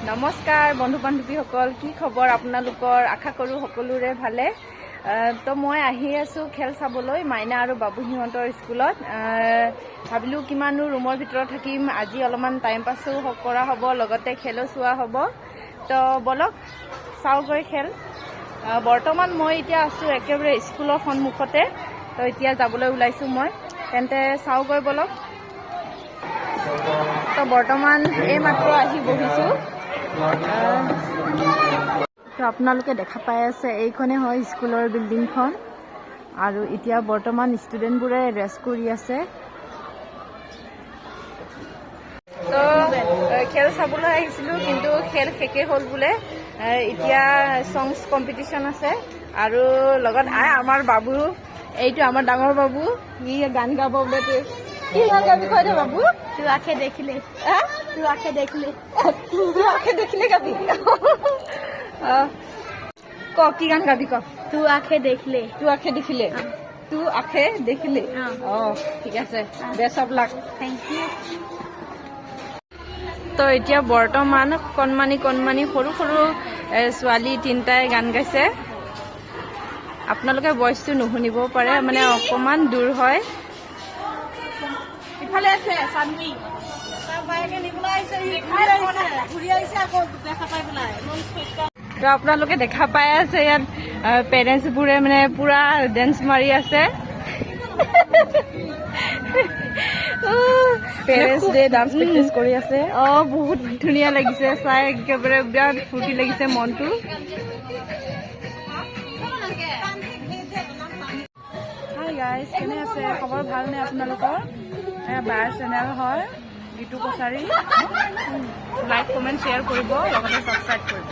নমস্কাৰ বন্ধু বান্ধৱীসকল, কি খবৰ আপোনালোকৰ? আশা কৰোঁ সকলোৰে ভালে। তো মই আহি আছোঁ খেল চাবলৈ মাইনা আৰু বাবুহিহঁতৰ স্কুলত। ভাবিলোঁ কিমানো ৰুমৰ ভিতৰত থাকিম, আজি অলপমান টাইম পাছো কৰা হ'ব, লগতে খেলো চোৱা হ'ব। তো বলক চাওঁগৈ খেল। বৰ্তমান মই এতিয়া আছোঁ একেবাৰে স্কুলৰ সন্মুখতে। তো এতিয়া যাবলৈ ওলাইছোঁ মই, তেন্তে চাওঁগৈ বলক। তো বৰ্তমান এইমাত্ৰ আহি বহিছোঁ। তো আপোনালোকে দেখা পাই আছে, এইখনে হয় স্কুলৰ বিল্ডিংখন। আৰু এতিয়া বৰ্তমান ষ্টুডেণ্টবোৰে ৰেষ্ট কৰি আছে। তো খেল চাবলৈ আহিছিলোঁ, কিন্তু খেল শেষেই হ'ল বোলে। এতিয়া ছংছ কম্পিটিশ্যন আছে আৰু লগত আমাৰ বাবু, এইটো আমাৰ ডাঙৰ বাবু, ই গান গাব বোলে। কি গান গাবি কয় দে বাবু? तू आंखें देख ले, तू आंखें देख ले, तू आंखें देख ले गाबी। ক কি গান গাবি ক? तू आंखें देख ले। तू आंखें দেখিলে, तू आंखें দেখিলে। ঠিক আছে, best of luck. Thank you. তো এতিয়া বৰ্তমান কণমানি সৰু সৰু ছোৱালী তিনিটাই গান গাইছে। আপোনালোকে ভইচটো নুশুনিব পাৰে, মানে অকণমান দূৰ হয়। ইফালে আছে সানমি তাৰ বাইকে নিবলৈ আহিছে, ঘূৰি আহিছে আকৌ দেখা পাই পেলাই। তো আপোনালোকে দেখা পাই আছে, ইয়াত পেৰেণ্টছবোৰে মানে পুৰা ডেন্স মাৰি আছে। পেৰেণ্টছ ডে ডান্স প্ৰেক্টিচ কৰি আছে। বহুত ধুনীয়া লাগিছে চাই, একেবাৰে বিৰাট ফূৰ্তি লাগিছে মনটো। হাই গাইজ, কেনে আছে? খবৰ ভালনে আপোনালোকৰ? বাৰ চেনেল হয়, Geetu Kachari. Like comment share কৰিব, লগতে ছাবস্ক্ৰাইব কৰিব।